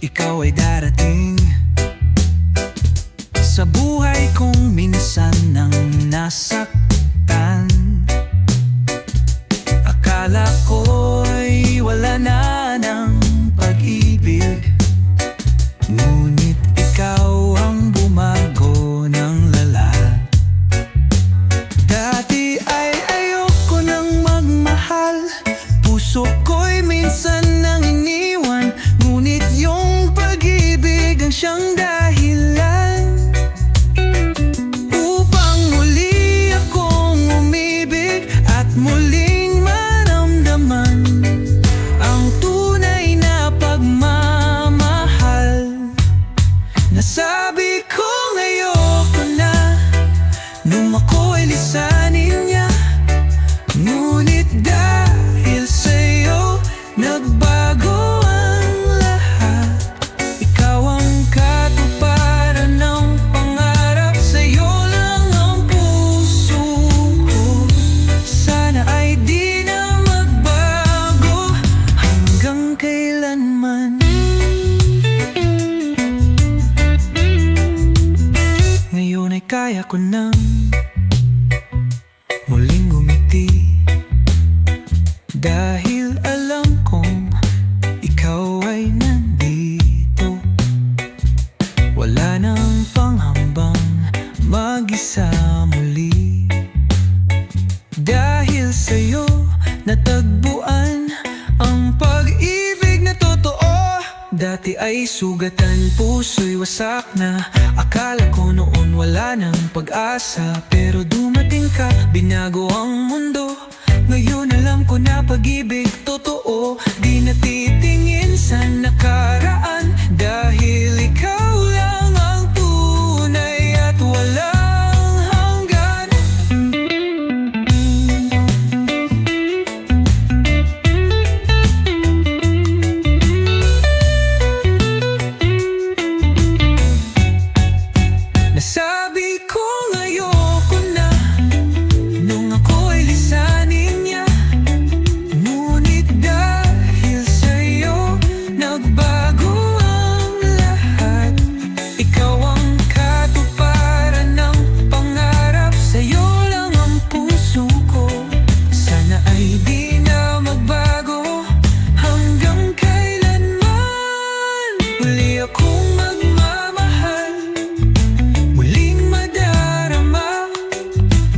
ikaw ay darating sa buhay kong minsan nang nasaktan. Akala ko'y wala na ng pag-ibig, ngunit ikaw ang bumago ng lala. Dati ay ayoko nang magmahal, puso ko'y minsan nang iniwan, ngunit yung pag-ibig ang siyang dahilan upang muli akong umibig at muling maramdaman ang tunay na pagmamahal. Nasabi ko ayoko na nung ako'y lisanin niya, ngunit dahil sa'yo nagbago ang lahat. Ikaw ang katuparan ng pangarap, sa'yo lang ang puso ko. Sana ay di na magbago hanggang kailanman. Ngayon ay kaya ko nang muling ngumiti, dahil alam kong ikaw ay nandito. Wala nang panghambang mag-isa muli, dahil sa'yo natagpuan ang pag-ibig na totoo. Dati ay sugatan, puso'y wasak na. Akala ko noon wala nang pag-asa, pero dumating ka, binago ang mundo. Ngayon alam ko na pag-ibig totoo, di natitingin sa nakaraan, dahil ikaw lang ang tunay at walang hanggan. Nasabi ko ayoko na nung ako'y lisanin niya, ngunit dahil sa'yo nagbago ang lahat. Ikaw ang katuparan ng pangarap, sa'yo lang ang puso ko. Sana ay di na magbago hanggang kailanman. Muli akong magmamahal, muling madarama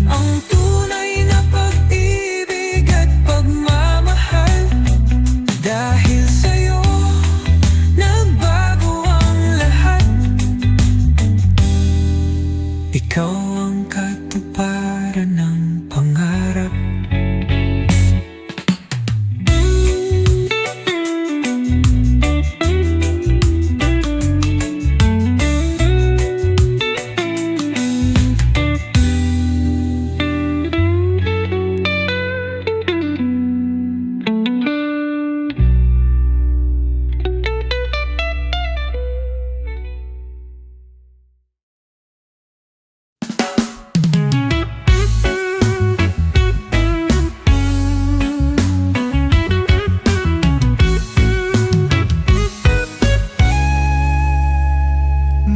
ang tunay na pag-ibig at pagmamahal. Dahil sa'yo nagbago ang lahat. Ikaw ang katuparan ng pangarap.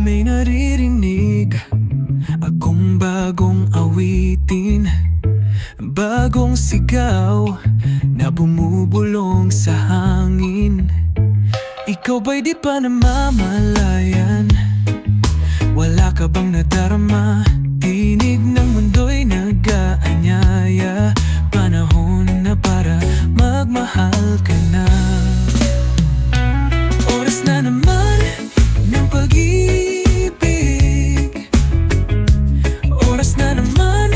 May naririnig akong bagong awitin, bagong sigaw na bumubulong sa hangin. Ikaw ba'y di pa namamalayan? Wala ka bang nadarama? Tinig ng mundo'y nag-aanyaya, panahon na para magmahal ka na. Oras na naman ng pag-ibig, oras na naman,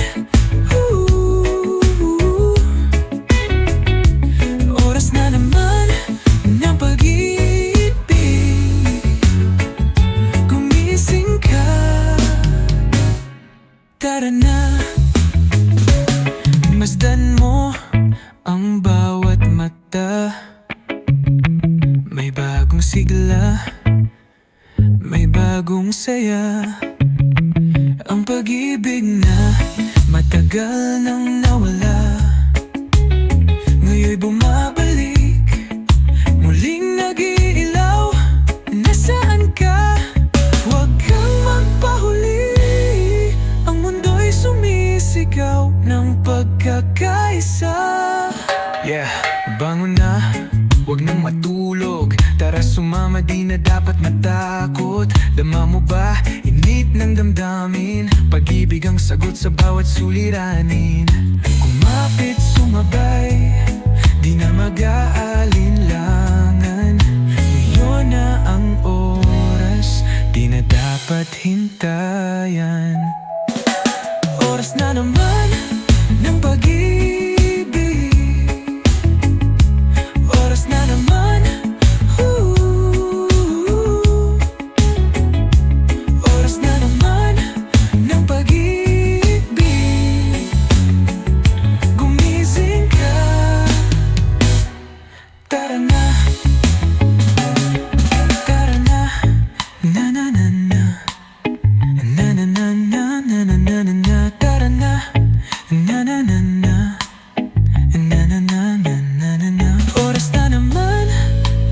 oras na naman ng pag-ibig. Gumising ka, tara na, masdan mo ang bawat mata. May bagong sigla, may bagong saya, ang pag-ibig na matagal nang nawala. Ngayon'y bumabalik, muling nag-iilaw na sumama di na dapat matakot. Dama mo ba, init ng damdamin, pag-ibig ang sagot sa bawat suliranin. Kumapit, sumabay, di na mag-aalinlangan. Ngayon na ang oras, di na dapat hintayan. Oras na naman ng pag-ibig, oras na naman, oras na naman ng pag-ibig. Gumising ka, tara na, tara na, na na na na, na na na na, na na na na na, tara na, na na na na, na na na na na na na. Oras na naman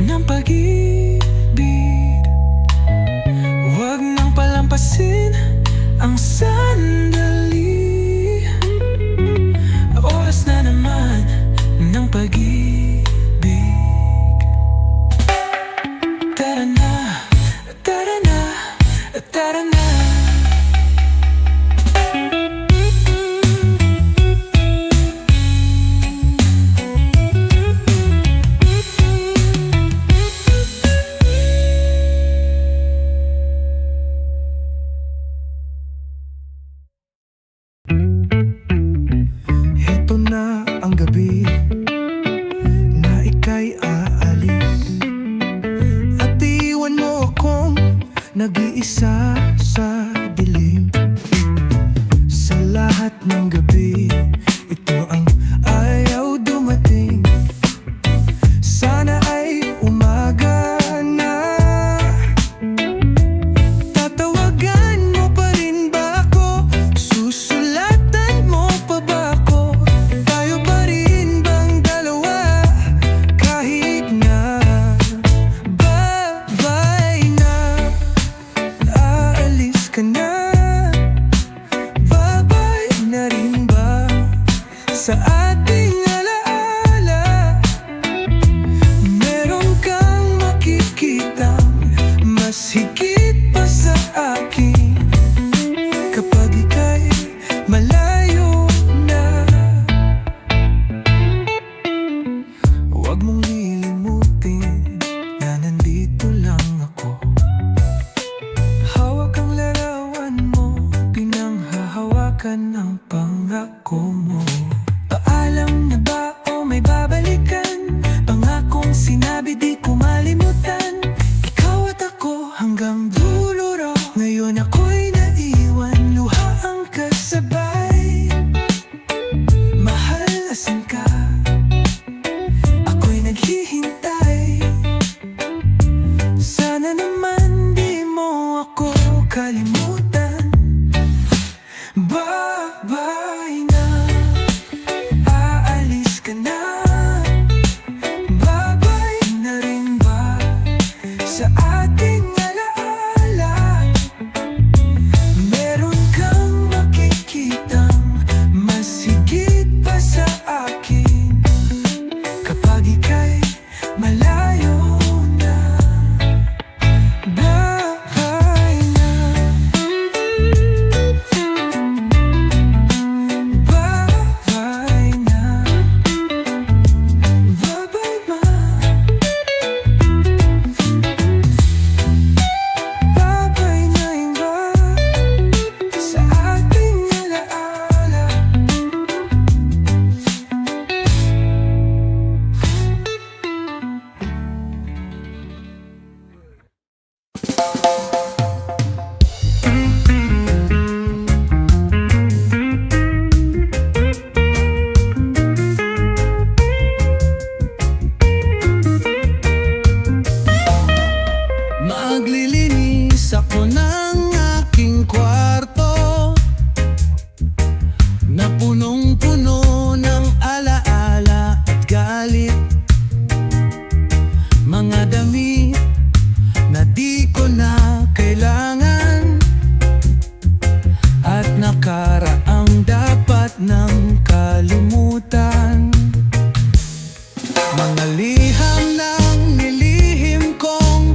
ng pag-ibig, huwag nang palampasin ang sandali. Oras na naman ng pag-ibig. Tara na, tara na, tara na. Heto na ang gabi na ika'y aalis, at iwan mo akong nag-iisa sa dilim. Sa lahat ng gabi, ito ang ayaw dumating. Sana ay umaga na. Tatawagan mo pa rin ba ako? Susulatan mo pa ba ako? Tayo pa rin bang dalawa? Kahit na babay na, aalis ka na. Babay na rin ba sa ating alaala? Meron kang makikitang mas higit pa sa akin kapag ika'y malayo na. Huwag mong lilimutin na nandito lang ako. Hawak ang larawan mo, pinanghahawakan ng pangako mo. Paalam na ba o may babalikan? Pangakong sinabi di ko malimutan. Ikaw at ako hanggang dulo raw. Ngayon ako'y naiwan, luha ang kasabay. Mahal, asan ka? Ako'y naghihintay. Sana naman di mo ako kalimutan. Babay na, aalis ka na. Babay na rin ba sa ating alaala? Meron kang makikitang mas higit pa sa akin kapag ika'y malayo na. Babay na, babay na, babay ma. Babay na rin ba sa ating alaala? Maglilinis ako ng aking kwarto na punong-puno ng alaala at galit. Mga damit na di ko na kailangan at nakaraang dapat nang kalimutan. Mga liham ng nilihim kong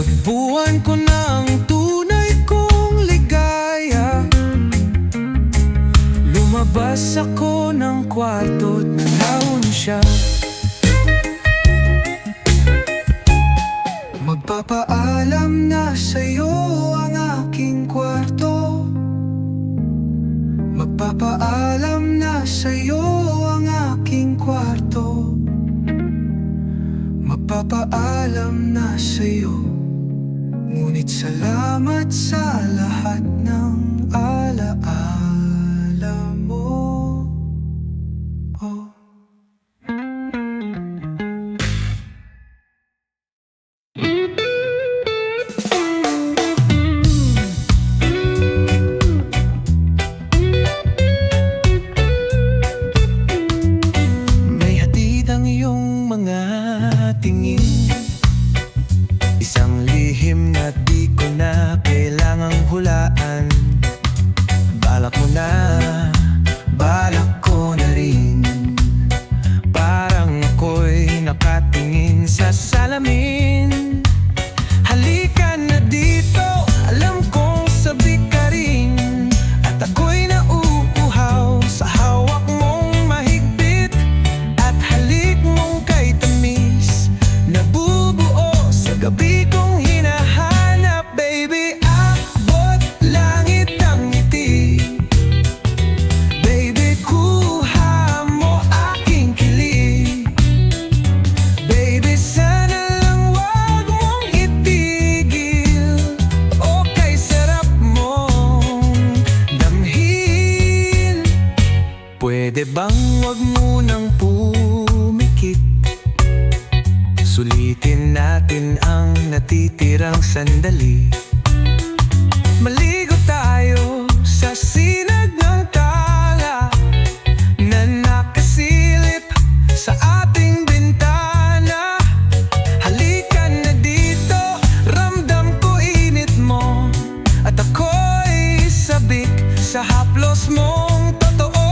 Natagpuan ko na ang tunay kong ligaya. Lumabas ako ng kwarto at nanaon siya. Magpapaalam na sa'yo ang aking kwarto. Magpapaalam na sa'yo ang aking kwarto. Magpapaalam na sa'yo. Ngunit salamat sa lahat ng alaala mo. Oh. May hatid ang iyong mga tingin. Isang lihim na di ko na kailangang hulaan. Balak mo na, balak ko na rin. Parang ako'y nakatingin sa salamin. Halika na dito, alam kong sabik ka rin. At ako'y nauuhaw sa hawak mong mahigpit. At halik mong kay tamis, nabubuo sa gabi kong hinahanap. Baby, abot langit ang ngiti. Baby, kuha mo aking kilig. Baby, sana lang wag mong itigil. Okay, sarap mong damhin. Pwede bang wag mo nang pumikit? Sulitin natin ang natitirang sandali. Maligo tayo sa sinag ng tala na nakasilip sa ating bintana. Halika na dito, ramdam ko init mo. At ako'y sabik sa haplos mong totoo.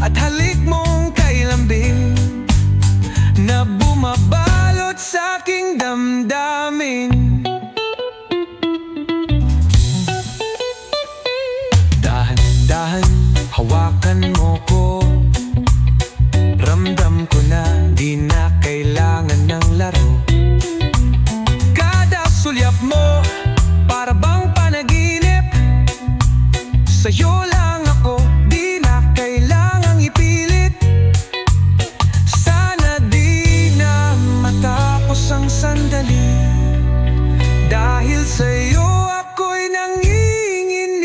At halik mong kay lambing na bumabalot sa aking damdamin. Dahan-dahan, hawakan mo ko. Ramdam ko na di na kailangan ng laro. Kada sulyap mo, para bang panaginip. Sa'yo lang ako, di na kailangang ipilit. Sana di na matapos ang sandali. Dahil sa'yo ako'y nanginginig.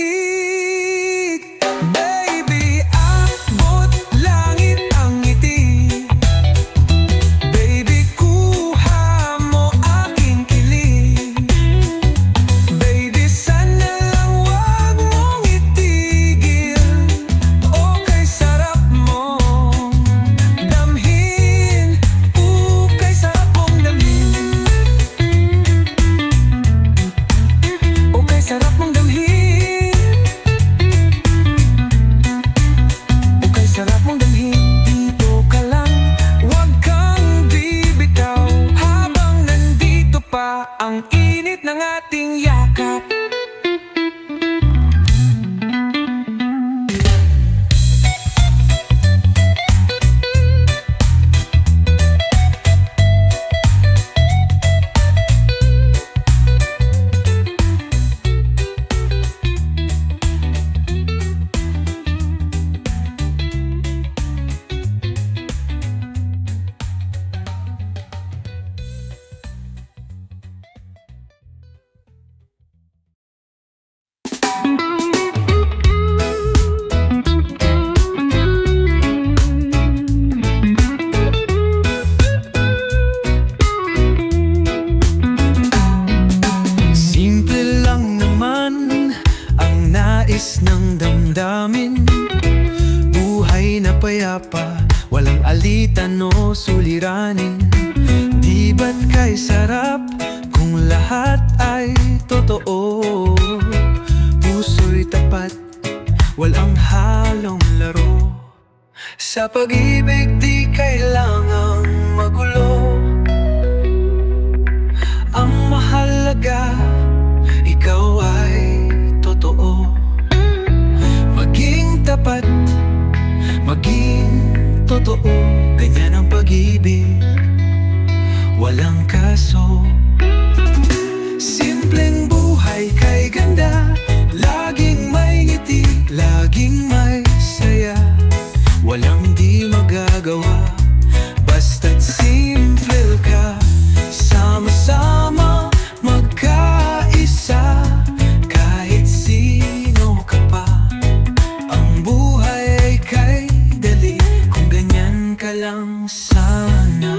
Baby, abot langit ang ngiti. Baby, kuha mo aking kilig. Baby, sana lang wag mong itigil. Okay, sarap mong damhin. Okay, sarap mong damhin. Okay, sarap mong damhin. Okay, sarap mong damhin. Dito ka lang, wag kang bibitaw. Habang nandito pa ang init ng ating yakap. Simple lang naman ang nais ng damdamin. Buhay na payapa, walang alitan o suliranin. Di ba't kay sarap kung lahat ay totoo? Puso'y tapat, walang halong laro. Sa pag-ibig di kailangang magulo. Ang mahal maging totoo. Ganyan ang pag-ibig, walang kaso. Simpleng buhay kay ganda, laging may ngiti, laging may saya. Walang di magagawa, basta't simple ka. Sama-sama magkaisa, kahit sino ka pa. Ang buhay ay kay dali, kung ganyan ka lang sana.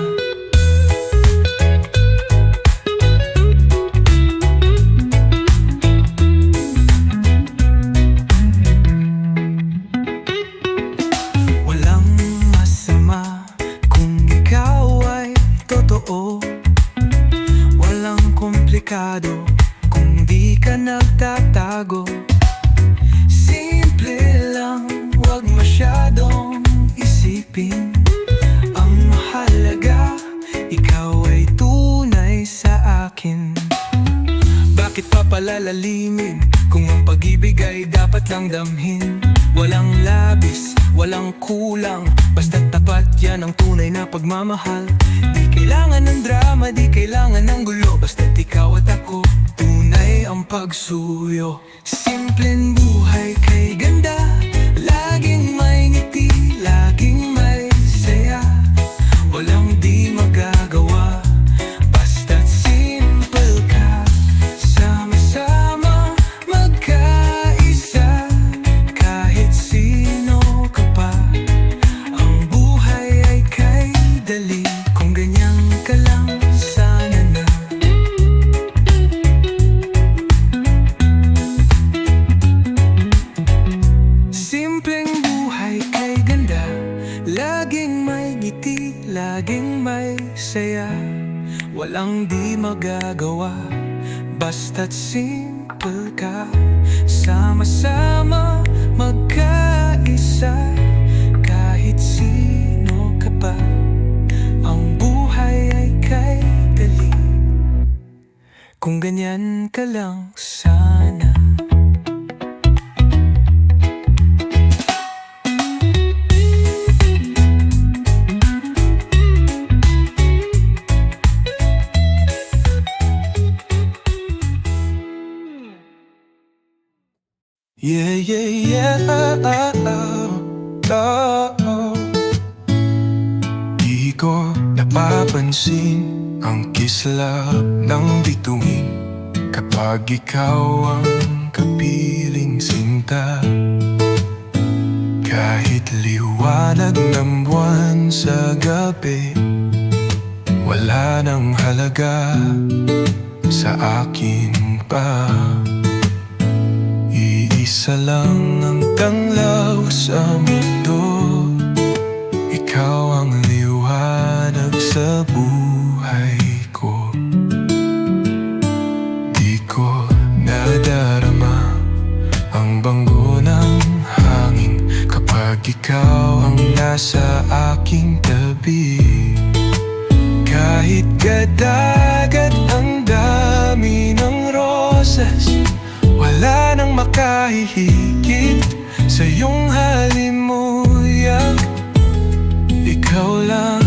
Walang masama kung ikaw ay totoo. Walang komplikado kung di ka nagtatago. Simple lang, wag masyadong isipin. Ang mahalaga, ikaw ay tunay sa akin. Bakit pa palalalimin kung ang pag-ibig ay dapat lang damhin? Walang labis, walang kulang, basta't tapat, yan ang tunay na pagmamahal. Di kailangan ng drama, di kailangan ng gulo, basta't ikaw at ako, tunay ang pagsuyo. Simpleng buhay kay ganda, laging may ngiti, laging may saya. Walang di magagawa, basta't simple ka. Sama-sama magkaisa, kahit sino ka pa. Ang buhay ay kay dali, kung ganyan ka lang sana na. Simpleng buhay kay ganda, laging may ngiti, laging may saya. Walang di magagawa, basta't simple ka. Sama-sama magkaisa, kahit sino ka pa. Ang buhay ay kay dali, kung ganyan ka lang sana. Yeah, yeah, yeah, Di ko napapansin ang kislap ng bituin kapag ikaw ang kapiling sinta. Kahit liwanag ng buwan sa gabi, wala nang halaga sa akin pa. Isa lang ang tanglaw sa mundo, ikaw ang liwanag sa buhay ko. Di ko nadarama ang banggo ng hangin kapag ikaw ang nasa aking tabi. Kahit gadagat ang dami ng rosas, wala nang makahihigit sa iyong halimuyak. Ikaw lang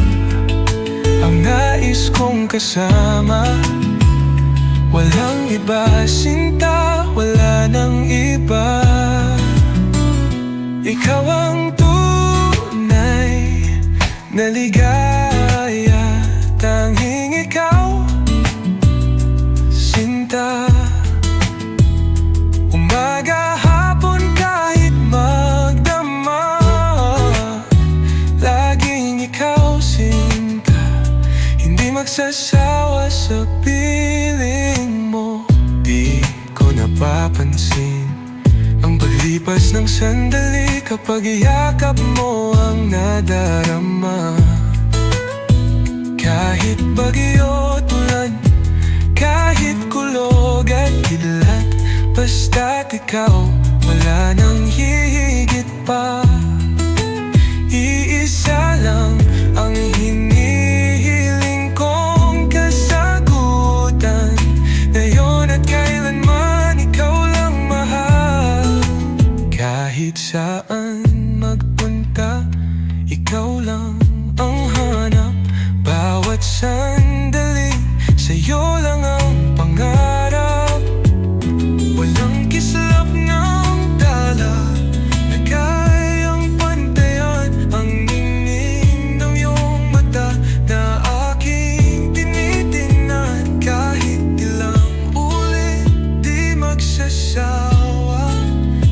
ang nais kong kasama, walang iba sinta, wala nang iba. Ikaw ang tunay na ligaya, tanging ikaw, sinta. Umaga, hapon, kahit magdama, laging ikaw, sinta. Hindi magsasawa sa piling mo. Di ko napapansin ang paglipas ng sandali kapag iyakap mo ang nadarama. Kahit bagyo, tulad, kahit kulog at kidlat, basta't ikaw, wala nang hihigit pa. Iisa lang ang hinihiling kong kasagutan, ngayon at kailanman ikaw lang mahal. Kahit saan magpunta, sa'yo lang ang pangarap. Walang kislap ng dala na kayang pantayan ang ningning ng iyong mata na aking tinitingnan. Kahit ilang ulit di magsasawa,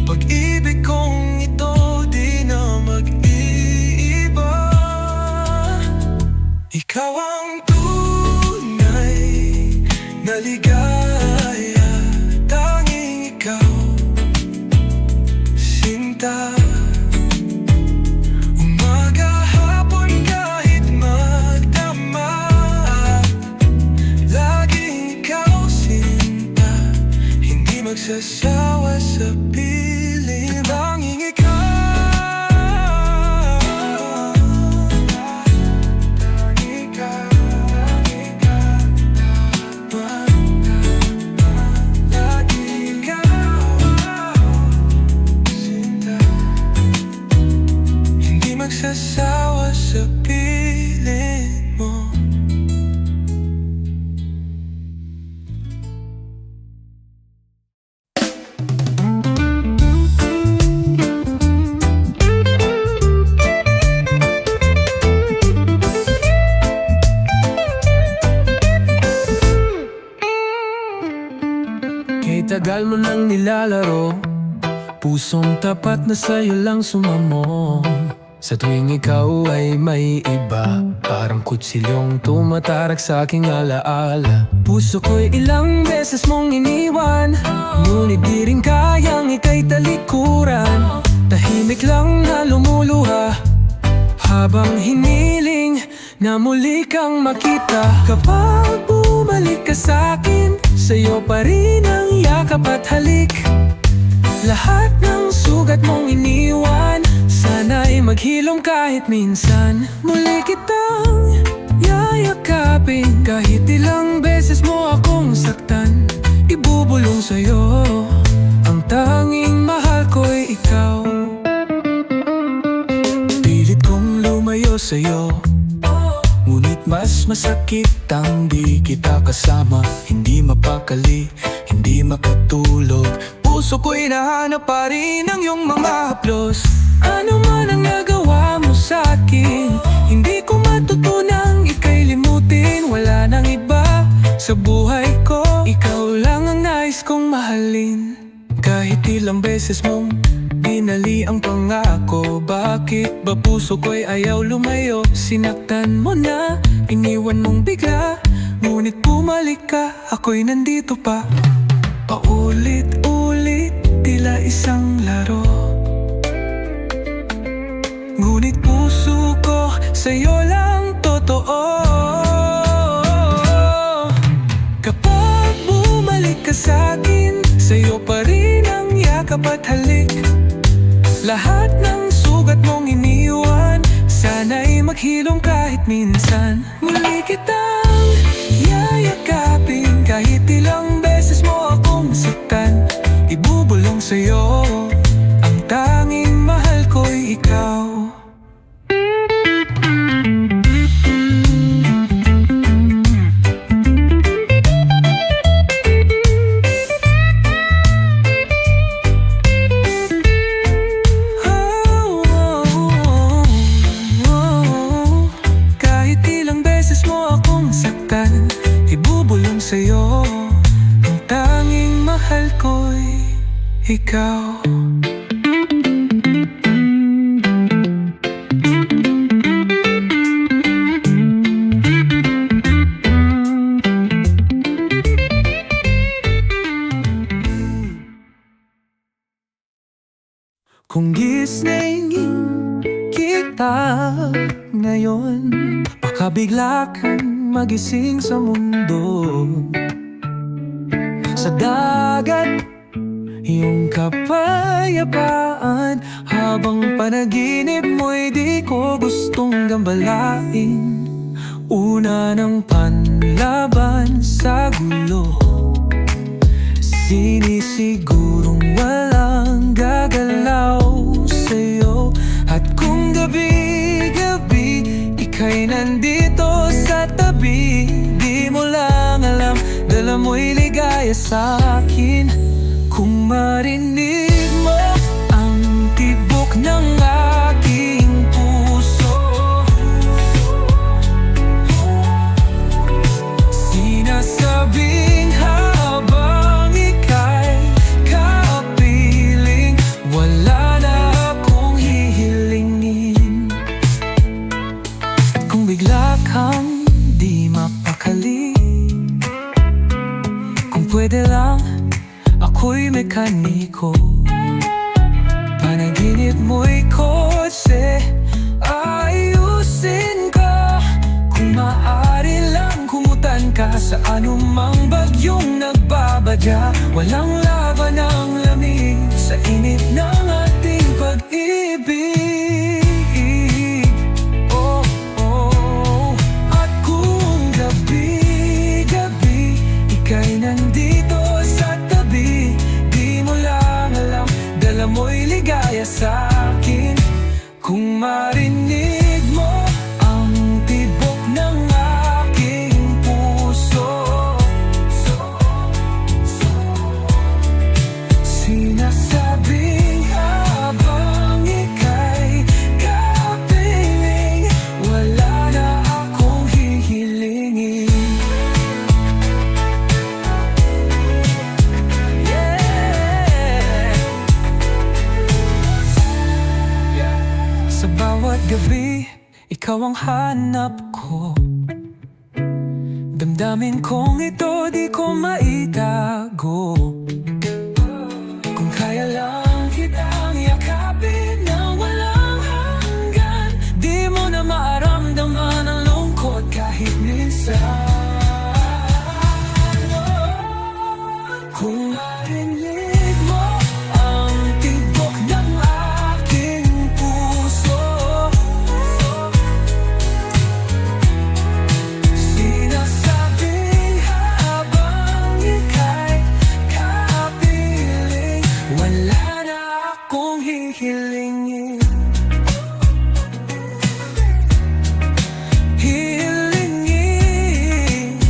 pag-ibig kong ito di na mag-iiba. Ikaw ang tunay na ligaya, tanging ikaw, sinta. Umaga, hapon, kahit magdamag, laging ikaw, sinta. Hindi magsasawa sa piling, tanging ikaw. Magsasawa sa piling mo. Kay tagal mo nang nilalaro, pusong tapat na sa'yo lang sumamo. Sa tuwing ikaw ay may iba, parang kutsilyong tumatarak sa aking alaala. Puso ko'y ilang beses mong iniwan, ngunit di rin kayang ika'y talikuran. Tahimik lang na lumuluha, habang hiniling na muli kang makita. Kapag bumalik ka sa'kin, sa'yo pa rin ang yakap at halik. Lahat ng sugat mong iniwan, sana'y maghilom kahit minsan. Muli kitang yayakapin, kahit ilang beses mo akong saktan. Ibubulong sa'yo, ang tanging mahal ko'y ikaw. Pilit kong lumayo sa'yo, ngunit mas masakit ang di kita kasama. Hindi mapakali, hindi makatulog, puso ko'y nahanap pa rin ang iyong mga haplos. Ano man ang nagawa mo sa'kin, hindi ko matutunang ika'y limutin. Wala nang iba sa buhay ko, ikaw lang ang nais kong mahalin. Kahit ilang beses mong binali ang pangako, bakit ba puso ko'y ayaw lumayo? Sinaktan mo na, iniwan mong bigla, ngunit bumalik ka, ako'y nandito pa. Paulit-ulit, tila isang laro, ngunit puso ko sa'yo lang totoo. Kapag bumalik ka sa'kin, sa'yo pa rin ang yakap at halik. Lahat ng sugat mong iniwan, sana'y maghilom kahit minsan. Muli kitang yayakapin, kahit ilang beses mo akong saktan. Ibubulong sa'yo, ang tanging mahal ko'y ikaw. Kahit ilang beses mo akong saktan, ibubulong sa'yo, ang tanging mahal ko'y ikaw. Kung gisingin kita ngayon, baka bigla kang magising sa mundo. Sa dagat, iyong kapayapaan, habang panaginip mo'y di ko gustong gambalain. Una ng panlaban sa gulo, sinisigurong walang gagalaw sa'yo. At kung gabi-gabi ika'y nandito sa tabi, di mo lang alam dala mo'y ligaya sa'kin. Kung marinig mo ang tibok ng aking puso, sinasabing habang ika'y kapiling, wala na akong hihilingin. At kung bigla kang di mapakali, kung pwede lang ako'y mekaniko, panaginip mo'y kotse, ayusin ka. Kung maaari lang kumutan ka sa anumang bagyong nagbabadya, walang laban ang lamig sa init ng ating pag-ibig. Oh, oh. At kung gabi-gabi ika'y nandito sa tabi, di mo lang alam, dala mo'y ligaya sa'kin. Kung marinig mo ang tibok ng aking puso, sinasabing habang ika'y kapiling, wala na akong hihilingin. Sa bawat gabi, ikaw ang hanap ko. Damdamin kong ito di ko maitago. Kung kaya lang kitang yakapin na walang hanggan, di mo na maramdaman ang lungkot kahit minsan. Kung marinig mo ang tibok ng aking puso, sinasabing habang ika'y kapiling, wala na akong hihilingin. Hihilingin,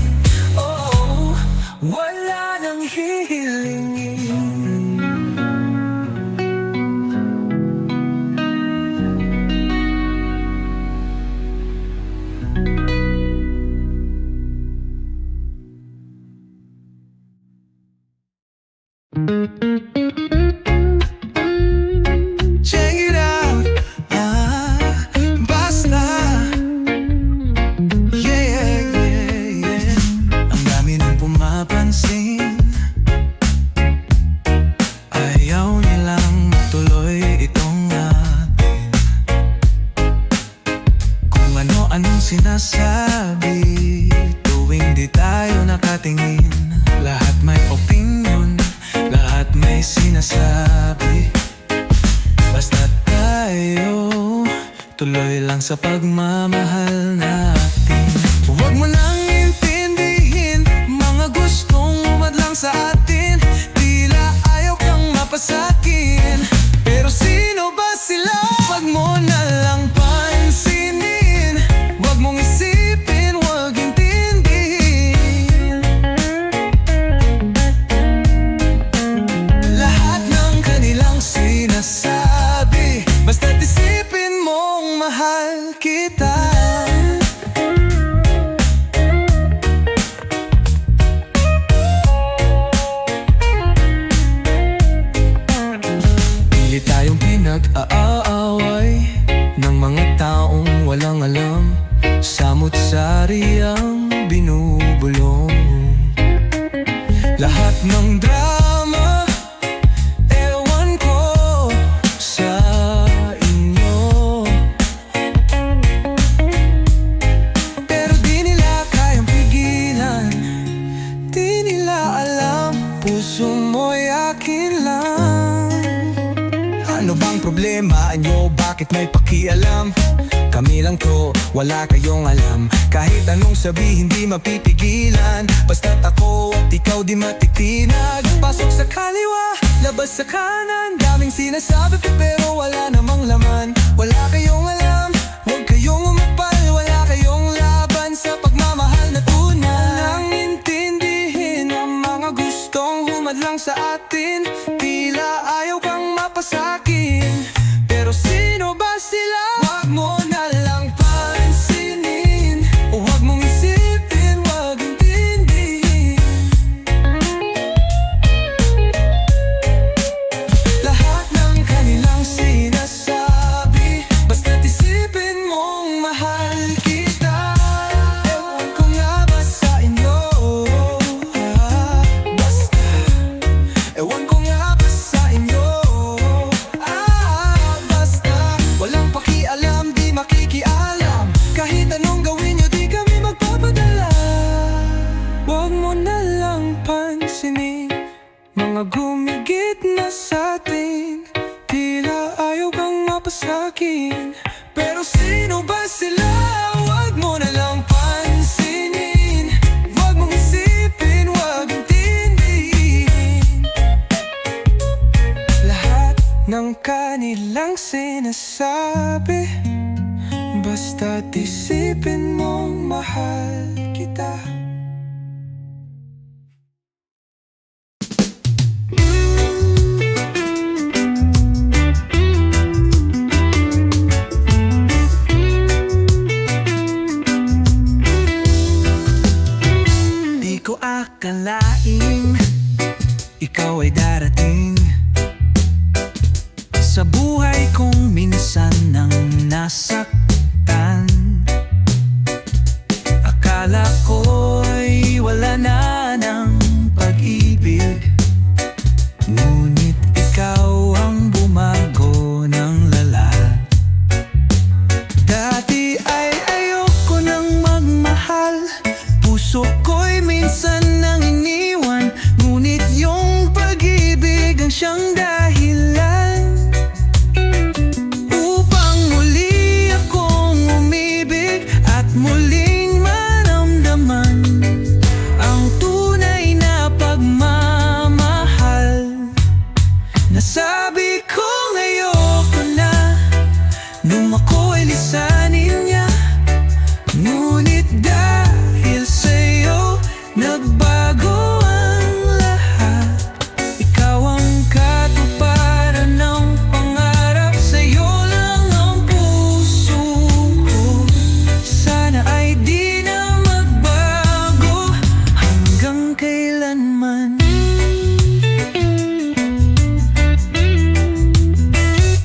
oh, wala nang hihilingin. Check it out, basta. Yeah, yeah, yeah. Ang dami nang pumapansin, ayaw nilang matuloy itong atin. Kung ano-anong sinasabi tuwing di tayo nakatingin, lahat may opinion, lahat may sinasabi. Basta tayo tuloy lang sa pagmamahal natin. Huwag mo nang intindihin mga gustong umadlang sa atin, tila ayaw kang mapasakin. Pero sino ba sila? Huwag mo na lang pansinin, huwag mong isipin, huwag intindihin. Lahat ng kanilang sinasabi, basta't isipin mong mahal kita. Pili tayong pinag-aaway ng mga taong walang alam, samut-sari ang binubulong. Lahat ng drama, ewan ko sa inyo, pero di nila kayang pigilan, di nila alam, puso mo'y akin lang. Ano bang problema nyo? Bakit may pakialam? Kami lang to, wala kayong alam. Kahit anong sabihin di mapipigilan, basta't ako at ikaw di matitinag. Pasok sa kaliwa, labas sa kanan, daming sinasabi pero wala namang laman. Wala kayong alam, huwag kayong umapal, wala kayong laban sa pagmamahal na tunay. Nang intindihin tamad lang sa atin. Tila ayaw kang mapasakin, pero sino ba sila? Wag mo na lang pansinin, o wag mong isipin, wag intindihin. Lahat ng kanilang sinasabi, basta't isipin mong mahal kita. Ewan ko nga ba sa inyo, basta ewan ko nga ba sa inyo, basta walang pakialam, di makikialam. Kahit anong gawin nyo, di kami magpapadala. Wag mo na lang pansinin mga gumigit na sa'tin. Tila ayaw kang mapasakin, pero sino ba sila? Wag mo na lang pansinin, wag mong isipin, wag intindihin. Lahat ng kanilang sinasabi, basta't isipin mong mahal kita. Di ko akalaing ikaw ay darating sa buhay kong minsan nang nasaktan. Akala ko'y wala na ng pag-ibig, ngunit ikaw ang bumago ng lala. Dati ay ayoko nang magmahal, puso ko'y minsan nang iniwan, ngunit yung pag-ibig ang siyang dahilan upang muli akong umibig at muling maramdaman ang tunay na pagmamahal. Nasabi ko ngayoko na nung ako'y lisanin niya, ngunit dahil sa'yo nagbago ang lahat. Ikaw ang katuparan ng pangarap, sa'yo lang ang puso ko. Sana ay di na magbago hanggang kailanman.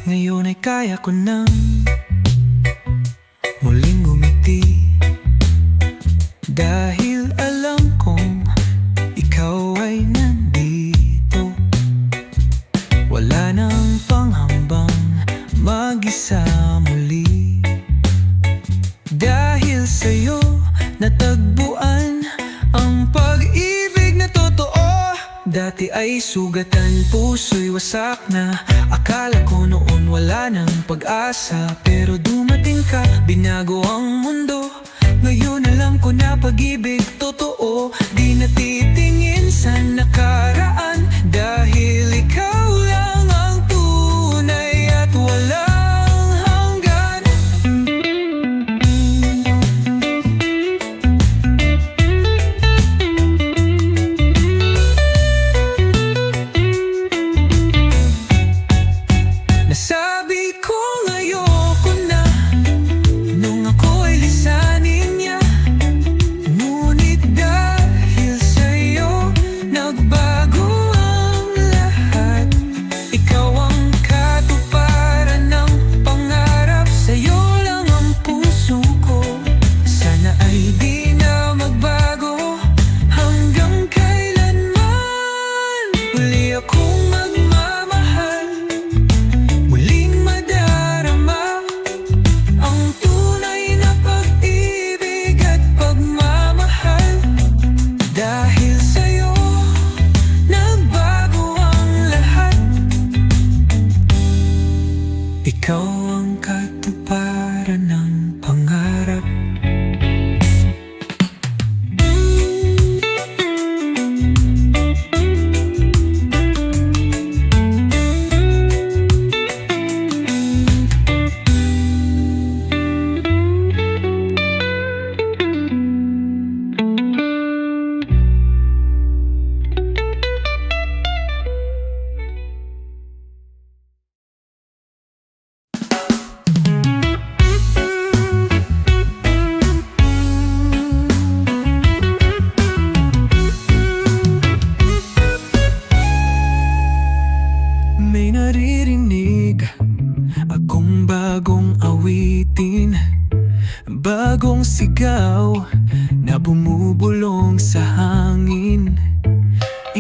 Ngayon ay kaya ko nang muling ngumiti, dahil alam kong ikaw ay nandito. Wala nang panghambang mag-isa muli, dahil sa'yo natagpuan ang pag-ibig na totoo. Dati ay sugatan, puso'y wasak na. Akala ko noon wala nang pag-asa, pero dumating ka, binago ang mundo. Ngayon alam ko na pag-ibig totoo, di natitingin sa nakaraan, dahil ikaw lang ang tunay at walang hanggan. Nasabi ko ngayoko na nung ako'y lisanin niya, ngunit dahil sa'yo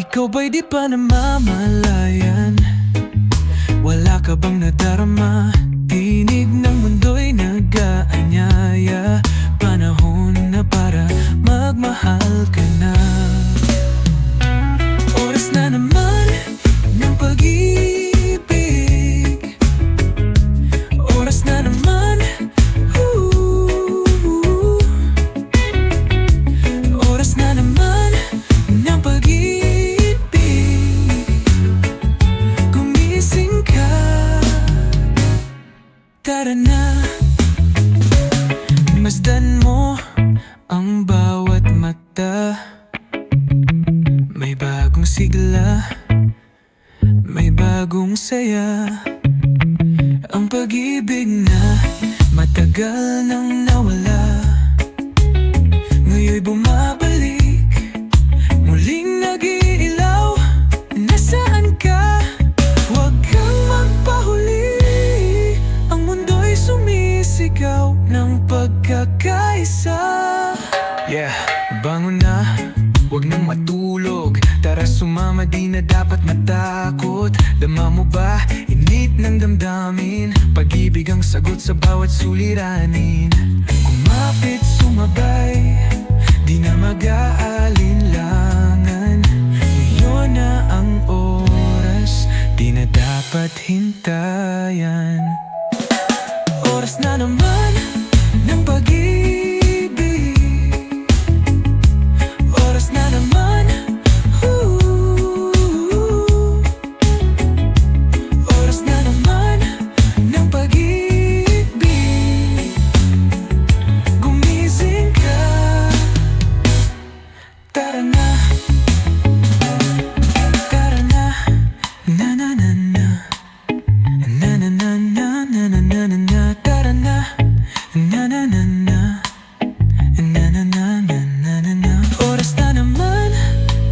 Ikaw ba'y di pa namamalayan? Wala ka bang nadarama? Tinig ng mundo'y nag-aanyaya. Panahon na para magmahal ka na. Oras na naman ng pag-ibig. Oras na naman, oras na naman ng pag-ibig. Gumising ka, tara na. Masdan mo ang bawat mata. May bagong sigla, may bagong saya. Ang pag-ibig na matagal nang nawala, ngayon'y bumabalik, muling nag-iilaw. Nasaan ka? Huwag kang magpahuli. Ang mundo'y sumisigaw ng pagkakaisa. Yeah, bangon na, huwag nang matulog. Tara sumama, di na dapat matakot. Dama mo ba, init ng damdamin? Pag-ibig ang sagot sa bawat suliranin. Kumapit, sumabay, di na mag-aalinlangan. Ngayon na ang oras, di na dapat hintayan. Oras na naman ng pag-ibig. Oras na naman, oras na naman ng pag-ibig. Gumising ka, tara na, tara na. Na na na na, na na na na, na na na na na. Tara na, na na na na, na na na na na na na. Oras na naman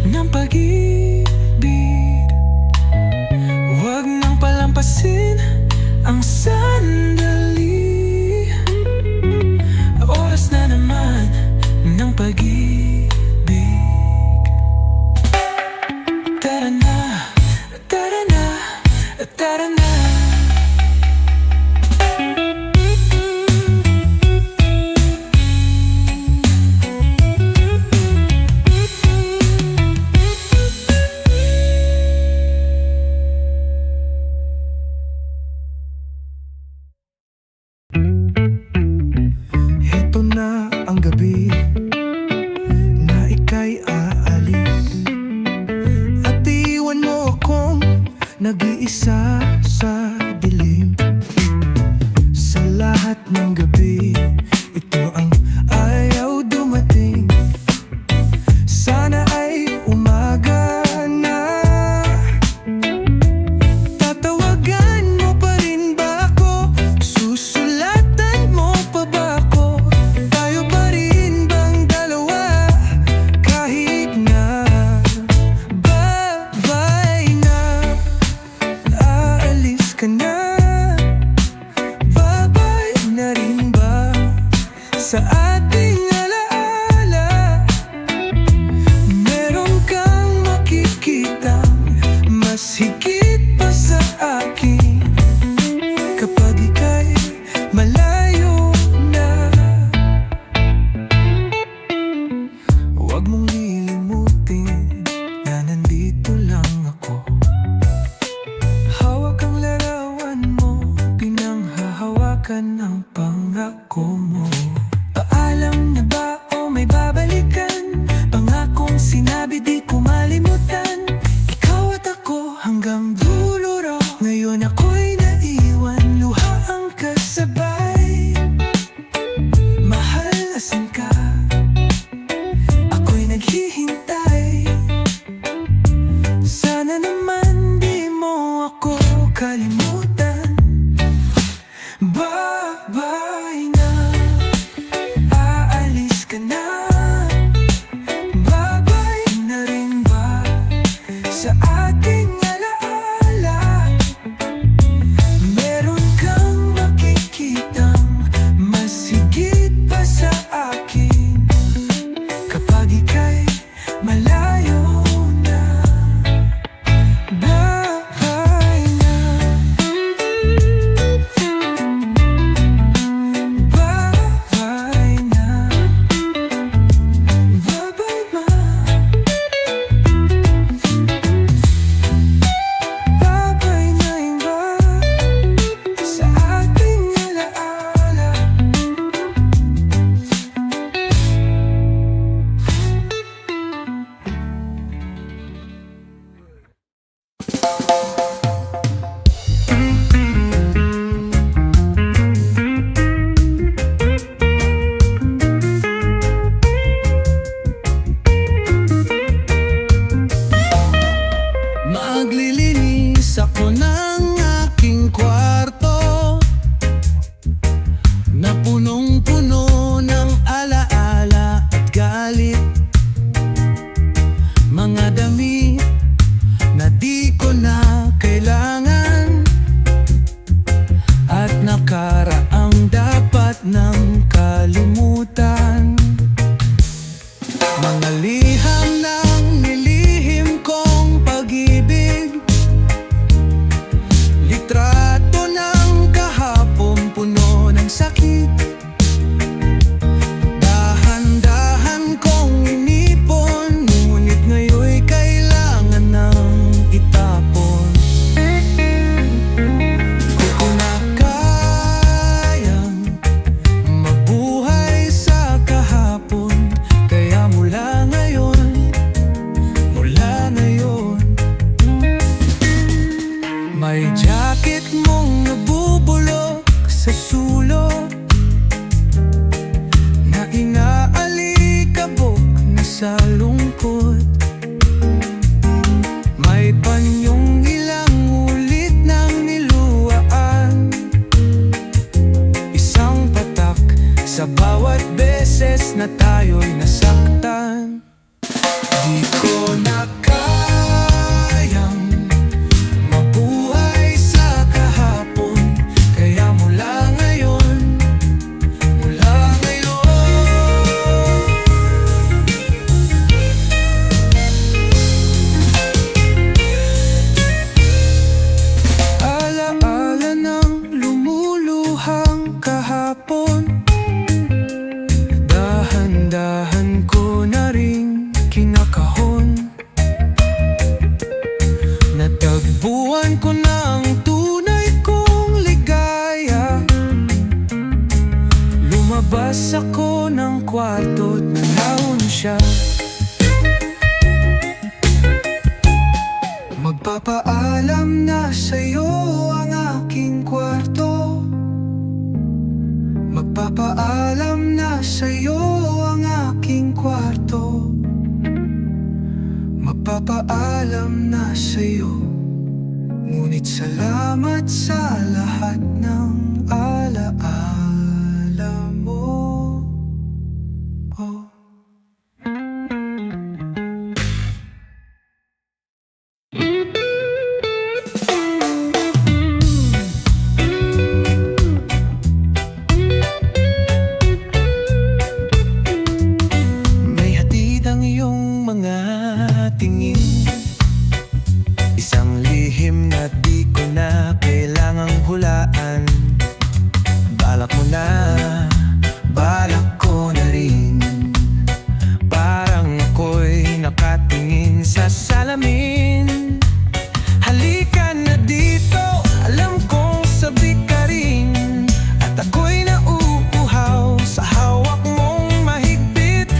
ng pag-ibig. Huwag nang palampasin ang sandali. Oras na naman ng pag-ibig. Tara na, tara na, tara na. Heto na ang gabi na ika'y aalis, at iwan mo akong nag-iisa sa dilim. Sa lahat ng gabi, ito ang ayaw dumating. Sana ay umaga na. Tatawagan mo pa rin ba ako? Susulatan mo pa ba ako? Tayo pa rin bang dalawa? Kahit na babay na, aalis ka na. Babay na rin ba sa ating alaala? Meron kang makikitang mas higit pa sa akin kapag ika'y malayo na. Huwag mong lilimutin na nandito lang ako. Hawak ang larawan mo, pinanghahawakan ng pangako mo. Paalam na ba o may babalikan? Pangakong sinabi di ko malimutan. Ikaw at ako hanggang dulo raw. Ngayon ako'y naiwan, luha ang kasabay. Mahal, asan ka? Ako'y naghihintay. Sana naman di mo ako kalimutan. Babay na, aalis ka na. Babay na rin ba sa ating alaala? Meron kang makikitang mas higit pa sa akin kapag ika'y malayo na. tayo'y nasaktan. Di ko na kayang mabuhay sa kahapon, kaya mula ngayon alaala ng lumuluhang kahapon, dahan-dahan ko na ring kinakahon. Natagpuan ko na ang tunay kong ligaya. Lumabas ako ng kwarto't nanahon siya. Magpapaalam na sa'yo ang aking kwarto. Magpapaalam na sa'yo ang aking kwarto. Magpapaalam na sa'yo. Ngunit salamat sa lahat ng alaala mo. Oh. May hatid ang iyong mga tingin, isang lihim na di ko na kailangang hulaan. Balak mo na, balak ko na rin. Parang ako'y nakatingin sa salamin. Halika na dito, alam kong sabik ka rin. At ako'y nauuhaw sa hawak mong mahigpit.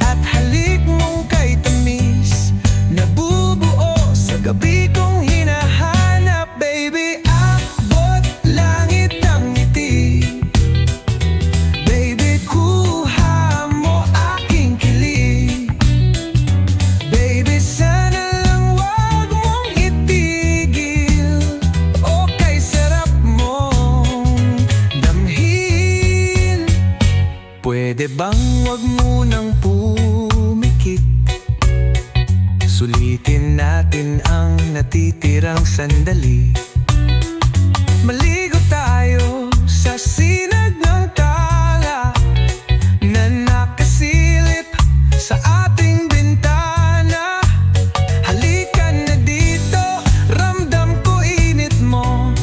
At halik mong kay tamis, nabubuo sa gabi kong hinahanap. Baby, abot langit ang ngiti. Baby, kuha mo aking kilig. Baby, sana lang wag mong itigil. O kay sarap mong damhin. Pwede bang wag munang pumikit? Sulitin natin ang natitirang sandali. Maligo tayo sa sinag ng tala na nakasilip sa ating bintana. Halika na dito, ramdam ko init mo.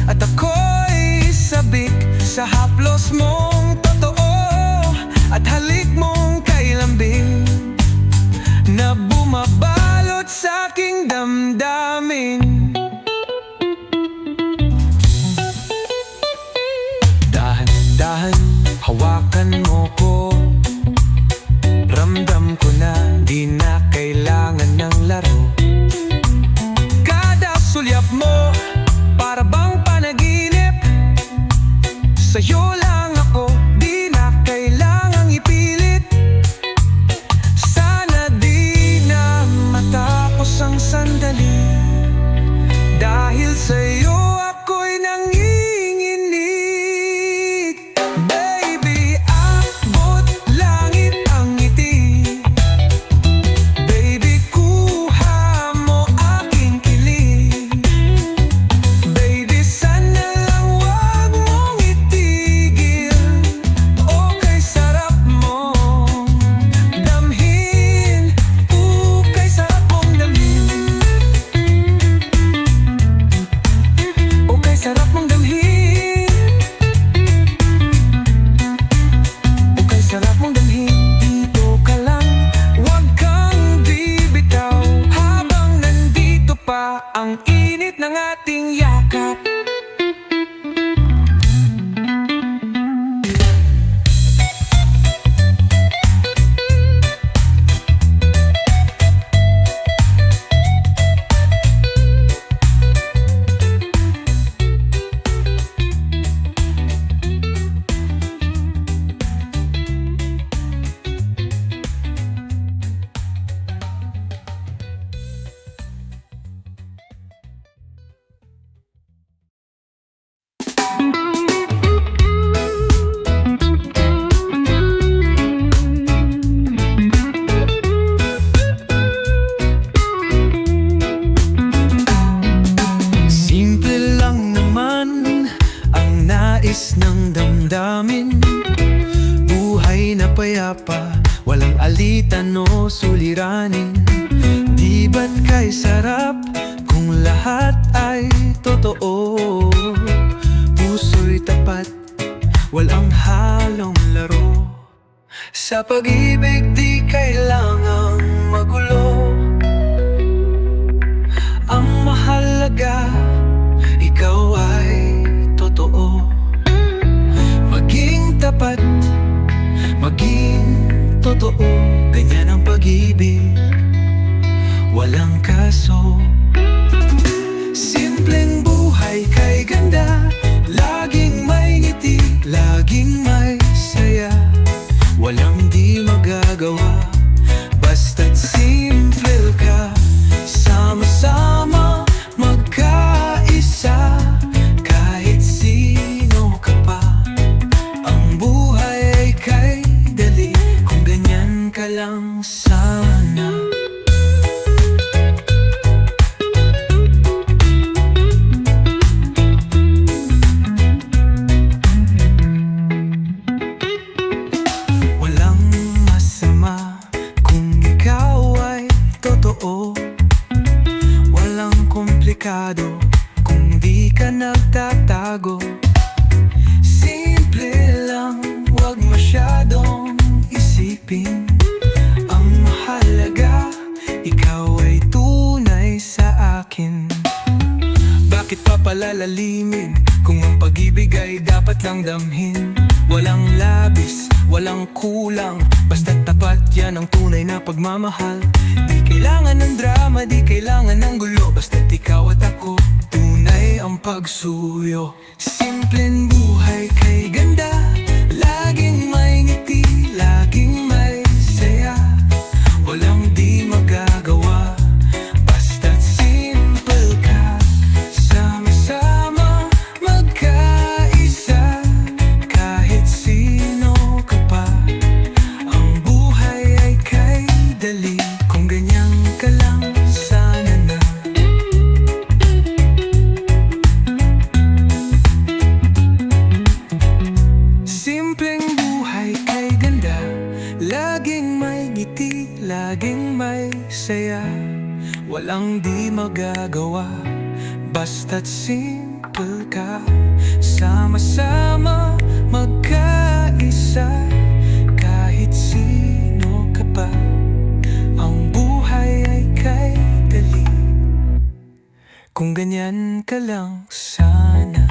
At ako'y sabik sa haplos mong totoo. At halik mong kay lambing na bumabalot sa aking damdamin. Dahan-dahan, hawakan mo ko. Ramdam ko na di na kailangan ng laro. Kada sulyap mo, para bang panaginip. Sa'yo lang ako, di na kailangang ipilit. Sana di na matapos ang sandali, dahil sa'yo ako'y nanginginig. Baby, abot langit ang ngiti. Baby, kuha mo aking kilig. Baby, sana lang wag mong itigil. O kay sarap mong damhin. O kay sarap mong damhin. ba't kay sarap kung lahat ay totoo? Puso'y tapat, walang halong laro. Sa pag-ibig di kailangang magulo. Ang mahalaga, ikaw ay totoo. Maging tapat, maging totoo. Ganyan ang pag-ibig, walang kaso. Simpleng buhay kay ganda, laging may ngiti, laging may saya. Walang di magagawa, basta't simple ka. Sama-sama, magkaisa, kahit sino ka pa. Ang buhay ay kay dali, kung ganyan ka lang sana. Walang komplikado kung di ka nagtatago. Simple lang, wag masyadong isipin. Ang mahalaga, ikaw ay tunay sa akin. Bakit pa palalalimin kung ang pag-ibig ay dapat lang damhin? Walang labis, walang kulang, basta't tapat, yan ang tunay na pagmamahal. Di kailangan ng drama, di kailangan ng gulo, basta't ikaw at ako, tunay ang pagsuyo. Simpleng buhay kay ganda, laging may ngiti, laging may saya. Walang di magagawa, basta't simple ka. Sama-sama, magkaisa, kahit sino ka pa. Ang buhay ay kay dali, kung ganyan ka lang sana na. Simpleng buhay kay ganda, laging may ngiti, laging may saya. Walang di magagawa, basta't simple ka. Sama-sama, magkaisa, kahit sino ka pa. Ang buhay ay kay dali, kung ganyan ka lang sana.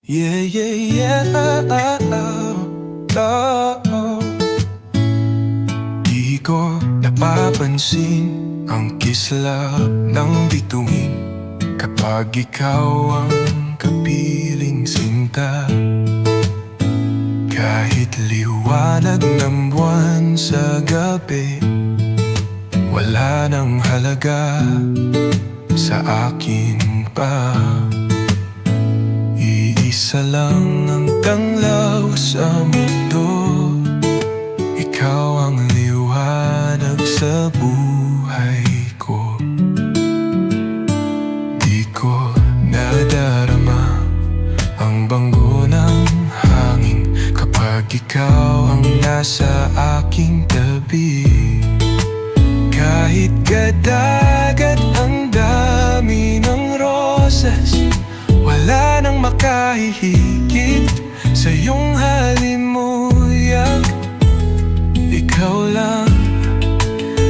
Yeah, yeah, yeah, Di ko napapansin ang kislap ng bituin kapag ikaw ang kapiling sinta. Kahit liwanag ng buwan sa gabi, wala nang halaga sa akin pa. Isa lang ang tanglaw sa mundo, ikaw ang liwanag sa buhay ko. Di ko nadarama ang banggo ng hangin kapag ikaw ang nasa aking tabi. Kahit kadagat ang dami ng rosas, wala nang makahihigit sa iyong halimuyak. Ikaw lang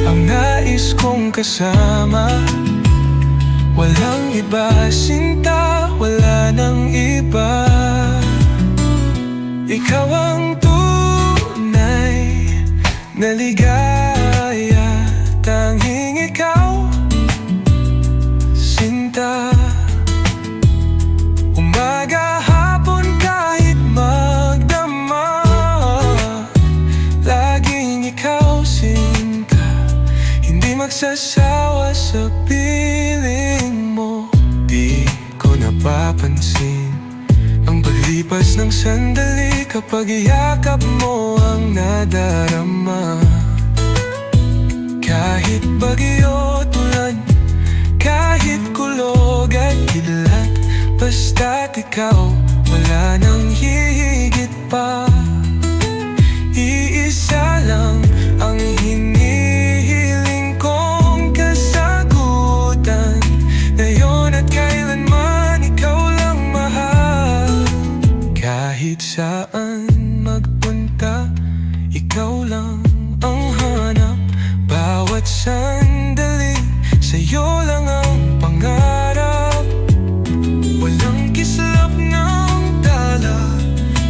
ang nais kong kasama, walang iba, sinta, wala nang iba. Ikaw ang tunay na ligaya, tanging ikaw, sinta. Umaga, hapon, kahit magdama, laging ikaw, sinta. Hindi magsasawa sa piling mo. Di ko napapansin ang paglipas ng sandali kapag iyakap mo ang nadarama. Kahit bagyo tulan, kahit kulog at kidlat, basta't ikaw, wala nang hihigit pa. Iisa lang ang hinihiling kong kasagutan, ngayon at kailanman ikaw lang mahal. Kahit saan magpunta, ikaw lang ang hanap. Bawat sandali, sa'yo lang ang pangarap. Walang kislap ng tala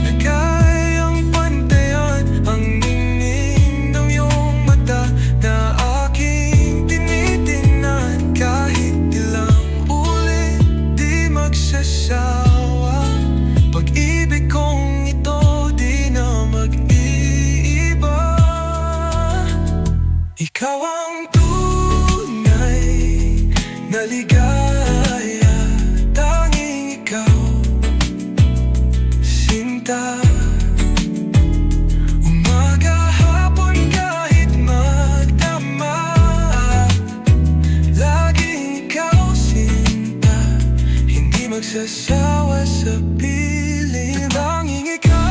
na kayang pantayan ang ningning ng iyong mata na aking tinitingnan. Kahit ilang ulit di magsasawa, pag-ibig kong ito di na mag-iiba. Ikaw ang tunay na ligaya, tanging ikaw, sinta. Umaga, hapon, kahit magdamag, laging ikaw, sinta. Hindi magsasawa sa piling, tanging ikaw.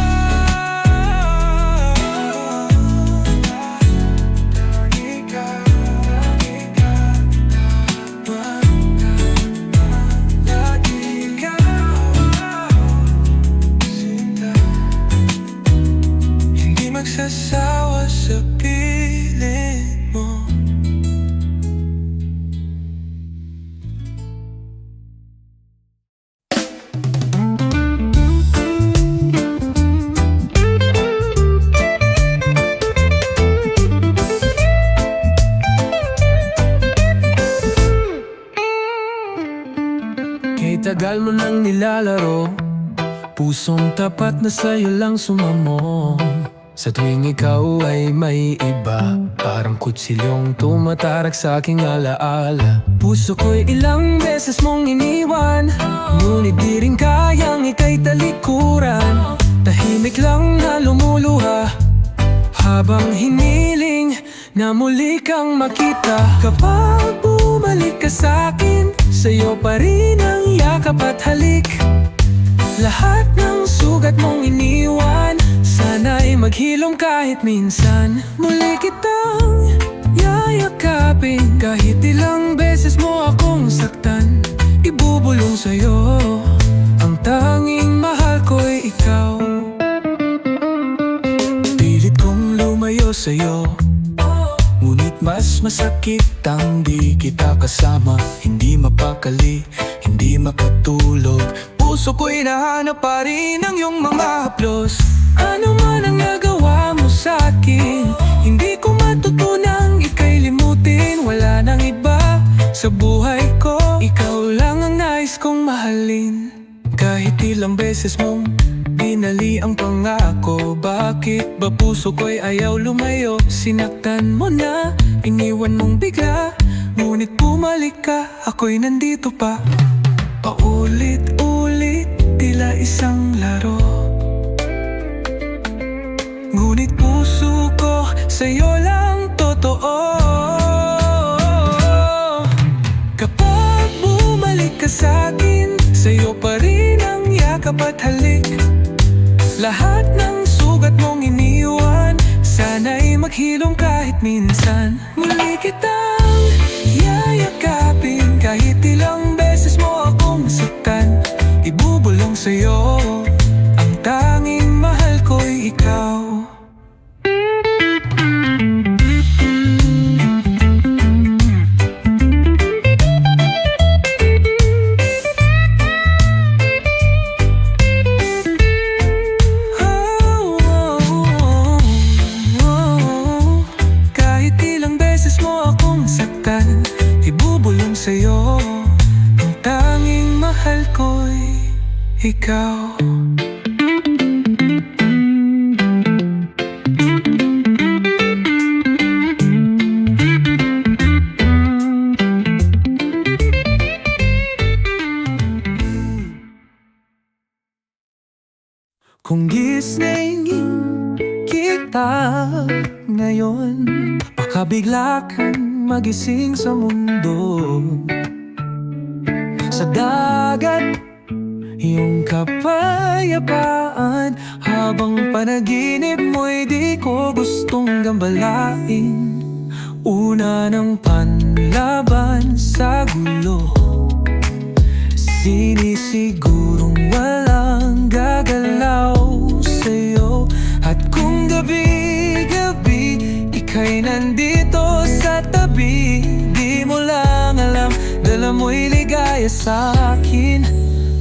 Magsasawa sa piling mo. Kay tagal mo nang nilalaro, pusong tapat na sa'yo lang sumamo. Sa tuwing ikaw ay may iba, parang kutsilyong tumatarak sa aking alaala. Puso ko'y ilang beses mong iniwan, ngunit di rin kayang ika'y talikuran. Tahimik lang na lumuluha, habang hiniling na muli kang makita. Kapag bumalik ka sa'kin, sa'yo pa rin ang yakap at halik. Lahat ng sugat mong iniwan, sana'y maghilom kahit minsan. Muli kitang yayakapin, kahit ilang beses mo akong saktan. Ibubulong sa'yo, ang tanging mahal ko'y ikaw. Pilit kong lumayo sa'yo, ngunit mas masakit ang di kita kasama. Hindi mapakali, hindi makatulog, puso ko'y nahanap pa rin ang iyong mga haplos. Ano man ang nagawa mo sa'kin, hindi ko matutunang ika'y limutin. Wala nang iba sa buhay ko, ikaw lang ang nais kong mahalin. Kahit ilang beses mong binali ang pangako, bakit ba puso ko'y ayaw lumayo? Sinaktan mo na, iniwan mong bigla, ngunit bumalik ka, ako'y nandito pa. Paulit-ulit, tila isang laro, ngunit puso ko sa'yo lang totoo. Kapag bumalik ka sa'kin, sa'yo pa rin ang yakap at halik. Lahat ng sugat mong iniwan, sana'y maghilom kahit minsan. Muli kitang yayakapin, kahit ilang beses mo akong saktan. Ibubulong sa'yo, ang tanging mahal ko'y ikaw. Kahit ilang beses mo akong saktan, ibubulong sa'yo, ang tanging mahal ko'y ikaw. Kung gisingin kita ngayon, baka bigla kang magising sa mundo. Sa dagat, iyong kapayapaan, habang panaginip mo'y di ko gustong gambalain. Una ng panlaban sa gulo, sinisigurong walang gagalaw sa'yo. At kung gabi-gabi ika'y nandito sa tabi, di mo lang alam, dala mo'y ligaya sa'kin.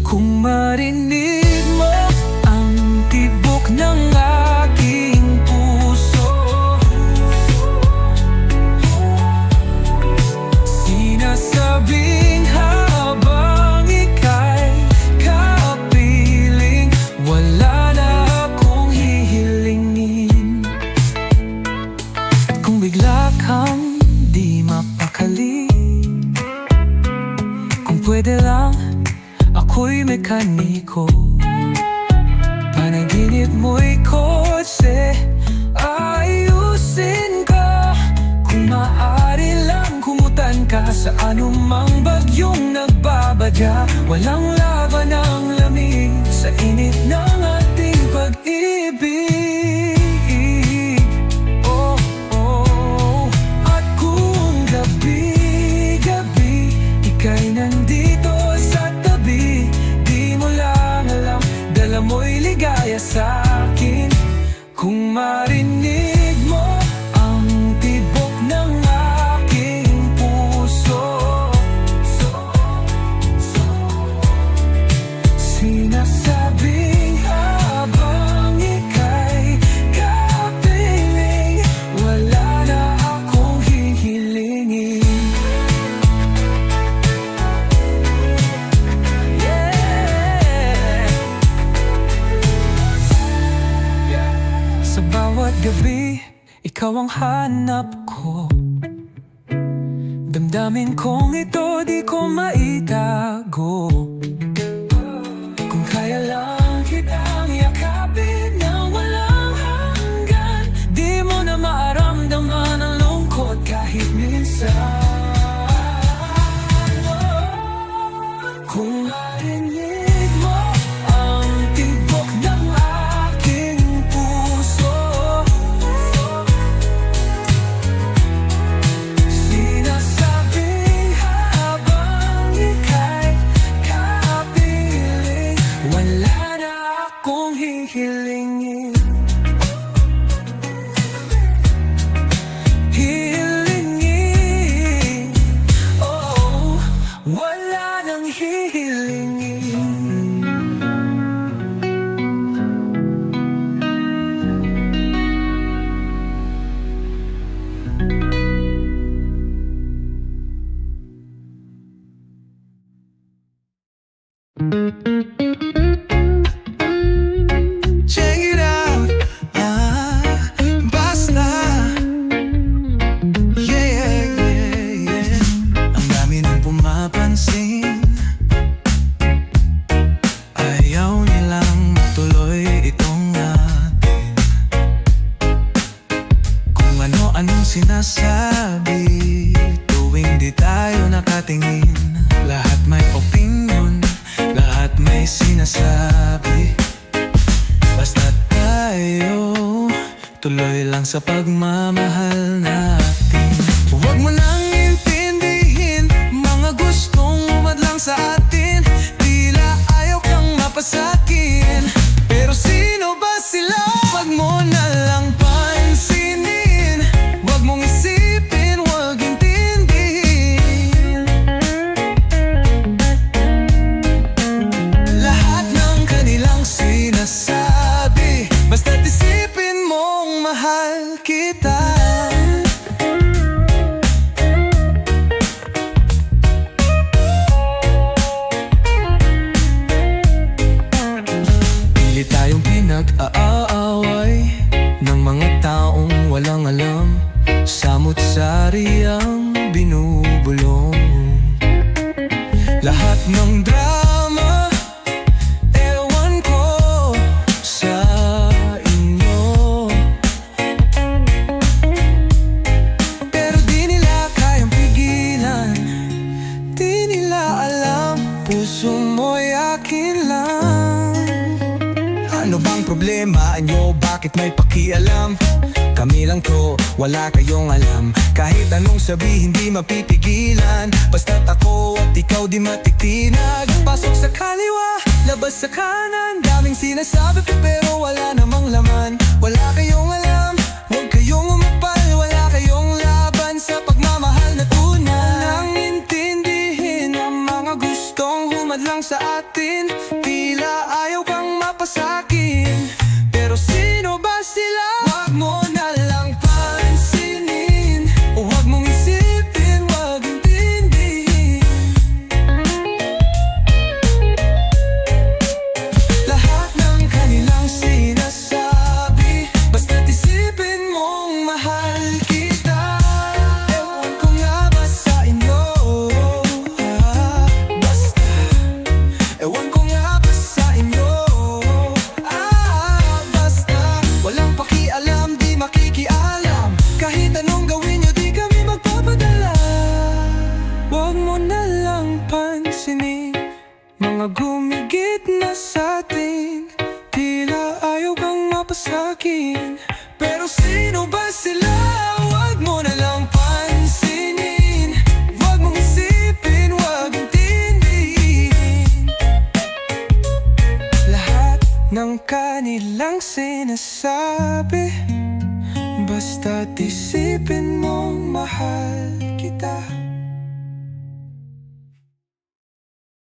Kung marinig mo ang tibok ng aking puso, sinasabing habang ika'y kapiling, wala na akong hihilingin. At kung bigla kang di mapakali, kung pwede lang ako'y mekaniko, panaginip mo'y kotse, ayusin ka. Kung maaari lang kumutan ka sa anumang bagyong nagbabadya, walang laban ang lamig sa init ng ating pag-ibig. Oh, oh. At kung gabi-gabi ika'y nandito sa tabi, di mo lang alam, dala mo'y ligaya sa'kin. Kung marinig mo ang tibok ng aking puso, sinasabing habang ika'y kapiling, wala na akong hihilingin. Sa bawat gabi, ikaw ang hanap ko. Damdamin kong ito di ko maitago. Kung kaya lang kitang yakapin na walang hanggan, di mo na maaramdaman ang lungkot kahit minsan. Kung marinig mo ang tibok ng aking puso, sinasabing habang ika'y kapiling, wala na akong hihilingin. Hihilingin, oh, wala nang hihilingin. Check it out, basta. Yeah, yeah, yeah. Ang dami nang pumapansin, ayaw nilang matuloy itong atin. Kung ano-anong sinasabi tuwing di tayo nakatingin, lahat may opinion, lahat may sinasabi. Basta tayo, tuloy lang sa pagmamahal natin. Huwag mo nang intindihin mga gustong umadlang sa atin. Tila ayaw kang mapasakin, pero sino ba sila? Huwag mo na lang pansinin, huwag mong isipin, huwag intindihin. Lahat ng kanilang sinasabi, basta't isipin mong mahal kita. Pili tayong pinag-aaway ng mga taong walang alam, samut-sari ang binubulong. Lahat ng drama, ewan ko sa inyo. akin lang. Ano bang problema nyo? Bakit may pakialam? Kami lang to, wala kayong alam. Kahit anong sabihin di mapipigilan. Basta't ako at ikaw di matitinag. Pasok sa kaliwa, labas sa kanan. Daming sinasabi pero wala namang laman. Wala kayong alam, huwag kayong umapal. Wala kayong laban sa pagmamahal na tunay. Nang intindihin ang mga gustong humadlang sa atin. Tila ayaw kang mapasakin, pero sino ba sila? Wag mo na lang pansinin, o wag mong isipin, wag intindihin. Lahat ng kanilang sinasabi, basta't isipin mong mahal kita. Ewan ko nga ba sa inyo, basta ewan ko nga ba sa inyo, basta walang pakialam, di makikialam. Kahit anong gawin nyo, di kami magpapadala. Huwag mo na lang pansinin mga gumigit na sa'tin. Tila ayaw kang mapasakin, pero sino ba sila? Huwag mo na lang pansinin, huwag mong isipin, huwag intindihin. Lahat ng kanilang sinasabi, basta't isipin mong mahal kita.